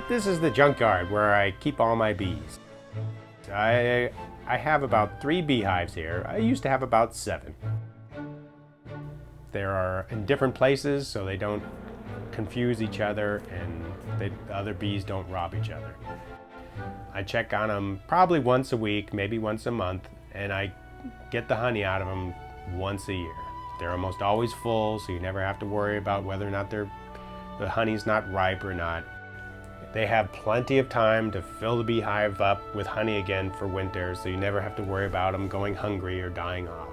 This is the junkyard where I keep all my bees. I have about 3 beehives here. I used to have about 7. They are in different places so they don't confuse each other and the other bees don't rob each other. I check on them probably once a week, maybe once a month, and I get the honey out of them once a year. They're almost always full, so you never have to worry about whether or not the honey's not ripe or not. They have plenty of time to fill the beehive up with honey again for winter, so you never have to worry about them going hungry or dying off.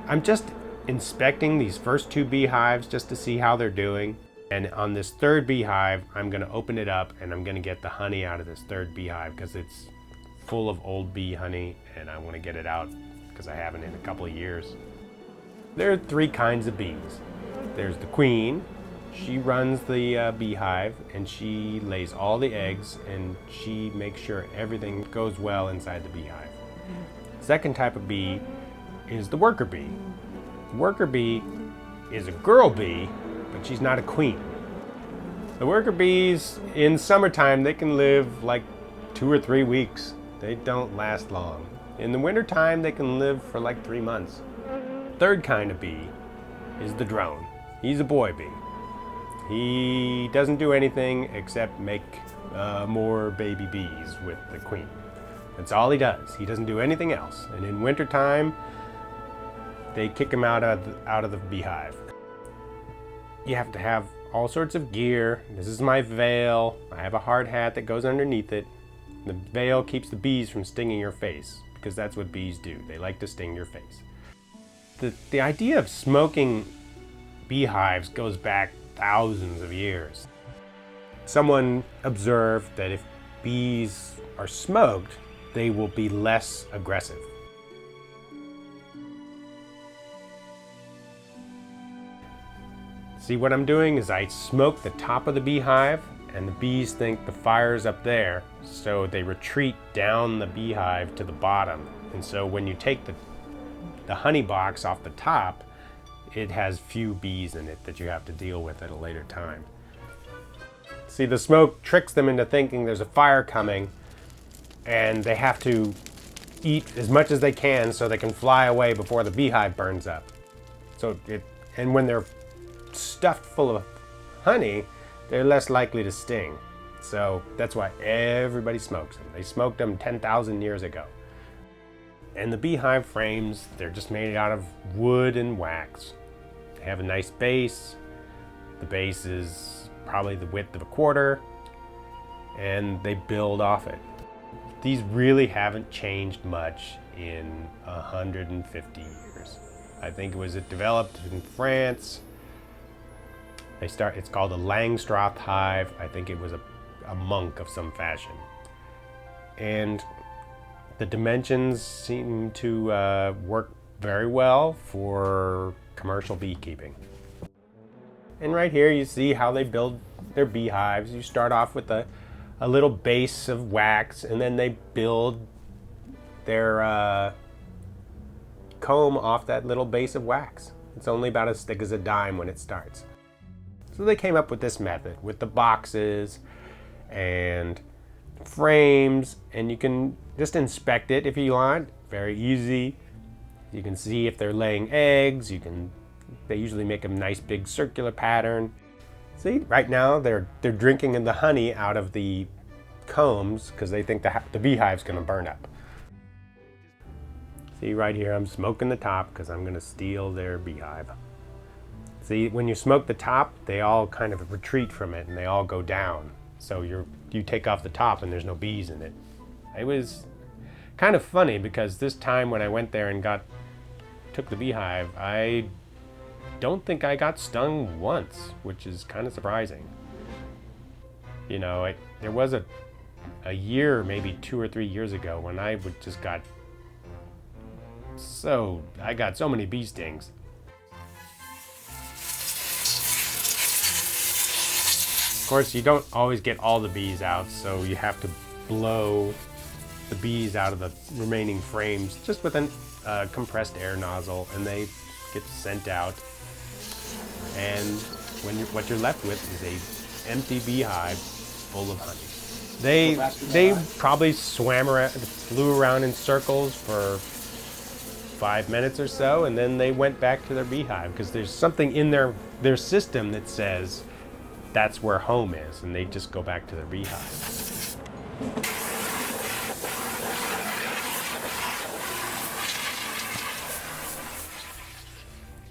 I'm just inspecting these first 2 beehives just to see how they're doing. And on this 3rd beehive, I'm going to open it up and I'm going to get the honey out of this 3rd beehive because it's full of old bee honey and I want to get it out because I haven't in a couple of years. There are 3 kinds of bees. There's the queen. She runs the beehive and she lays all the eggs and she makes sure everything goes well inside the beehive. Second type of bee is the worker bee. The worker bee is a girl bee, but she's not a queen. The worker bees, in summertime, they can live like 2 or 3 weeks. They don't last long. In the wintertime, they can live for like 3 months. Third kind of bee is the drone. He's a boy bee. He doesn't do anything except make more baby bees with the queen. That's all he does. He doesn't do anything else. And in wintertime, they kick him out of the beehive. You have to have all sorts of gear. This is my veil. I have a hard hat that goes underneath it. The veil keeps the bees from stinging your face because that's what bees do. They like to sting your face. The idea of smoking beehives goes back thousands of years. Someone observed that if bees are smoked, they will be less aggressive. See, what I'm doing is I smoke the top of the beehive and the bees think the fire's up there, so they retreat down the beehive to the bottom. And so when you take the honey box off the top, it has few bees in it that you have to deal with at a later time. See, the smoke tricks them into thinking there's a fire coming and they have to eat as much as they can so they can fly away before the beehive burns up. And when they're stuffed full of honey, they're less likely to sting. So that's why everybody smokes them. They smoked them 10,000 years ago. And the beehive frames, they're just made out of wood and wax. They have a nice base. The base is probably the width of a quarter, and they build off it. These really haven't changed much in 150 years. I think it developed in France. It's called a Langstroth hive. I think it was a monk of some fashion. And the dimensions seem to work very well for commercial beekeeping. And right here you see how they build their beehives. You start off with a little base of wax, and then they build their comb off that little base of wax. It's only about as thick as a dime when it starts. So they came up with this method with the boxes and frames, and you can just inspect it if you want. Very easy. You can see if they're laying eggs. They usually make a nice big circular pattern. See, right now they're drinking in the honey out of the combs because they think the beehive's going to burn up. See, right here I'm smoking the top because I'm going to steal their beehive. See, when you smoke the top, they all kind of retreat from it and they all go down. So you take off the top and there's no bees in it. It was kind of funny because this time when I went there and took the beehive, I don't think I got stung once, which is kind of surprising. You know, there was a year, maybe 2 or 3 years ago, when I got so many bee stings. Of course, you don't always get all the bees out, so you have to blow the bees out of the remaining frames just with a compressed air nozzle, and they get sent out. And what you're left with is a empty beehive full of honey. They probably flew around in circles for 5 minutes or so, and then they went back to their beehive because there's something in their system that says that's where home is, and they just go back to their beehive.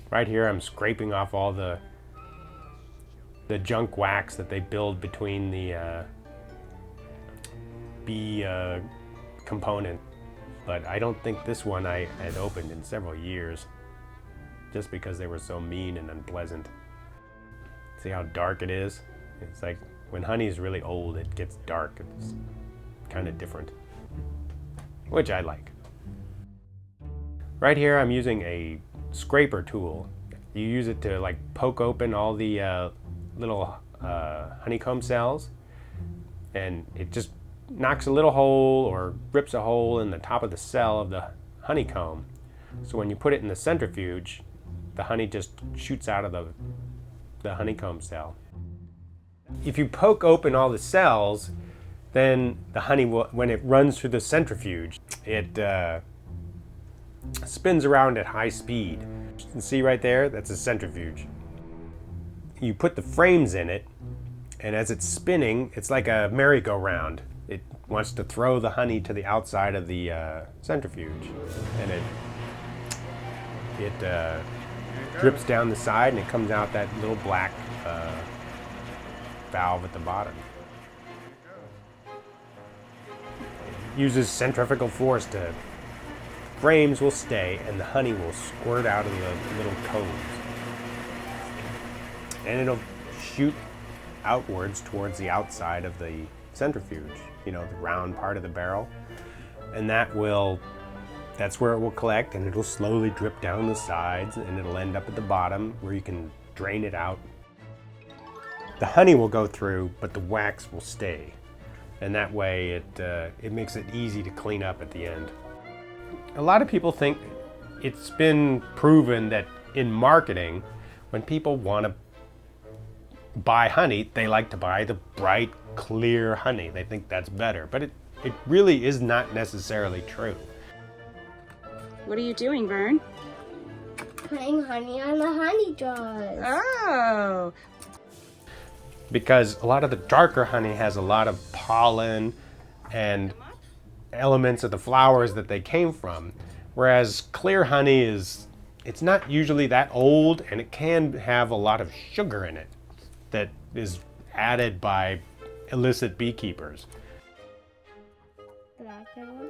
Right here, I'm scraping off all the junk wax that they build between the bee component. But I don't think this one I had opened in several years, just because they were so mean and unpleasant. See how dark it is? It's like when honey is really old, it gets dark. It's kind of different, which I like. Right here, I'm using a scraper tool. You use it to like poke open all the little honeycomb cells, and it just knocks a little hole or rips a hole in the top of the cell of the honeycomb. So when you put it in the centrifuge, the honey just shoots out of the honeycomb cell. If you poke open all the cells, then the honey will, when it runs through the centrifuge, it spins around at high speed. You can see right there, that's a centrifuge. You put the frames in it, and as it's spinning, it's like a merry-go-round. It wants to throw the honey to the outside of the centrifuge, and it drips down the side, and it comes out that little black valve at the bottom. It uses centrifugal force to, frames will stay, and the honey will squirt out of the little combs, and it'll shoot outwards towards the outside of the centrifuge, you know, the round part of the barrel, and that's where it will collect, and it'll slowly drip down the sides, and it'll end up at the bottom where you can drain it out. The honey will go through, but the wax will stay, and that way it makes it easy to clean up at the end. A lot of people think it's been proven that in marketing, when people want to buy honey, they like to buy the bright, clear honey. They think that's better, but it really is not necessarily true. What are you doing, Vern? Putting honey on the honey jars. Oh! Because a lot of the darker honey has a lot of pollen and elements of the flowers that they came from, whereas clear honey it's not usually that old, and it can have a lot of sugar in it that is added by illicit beekeepers. Black one?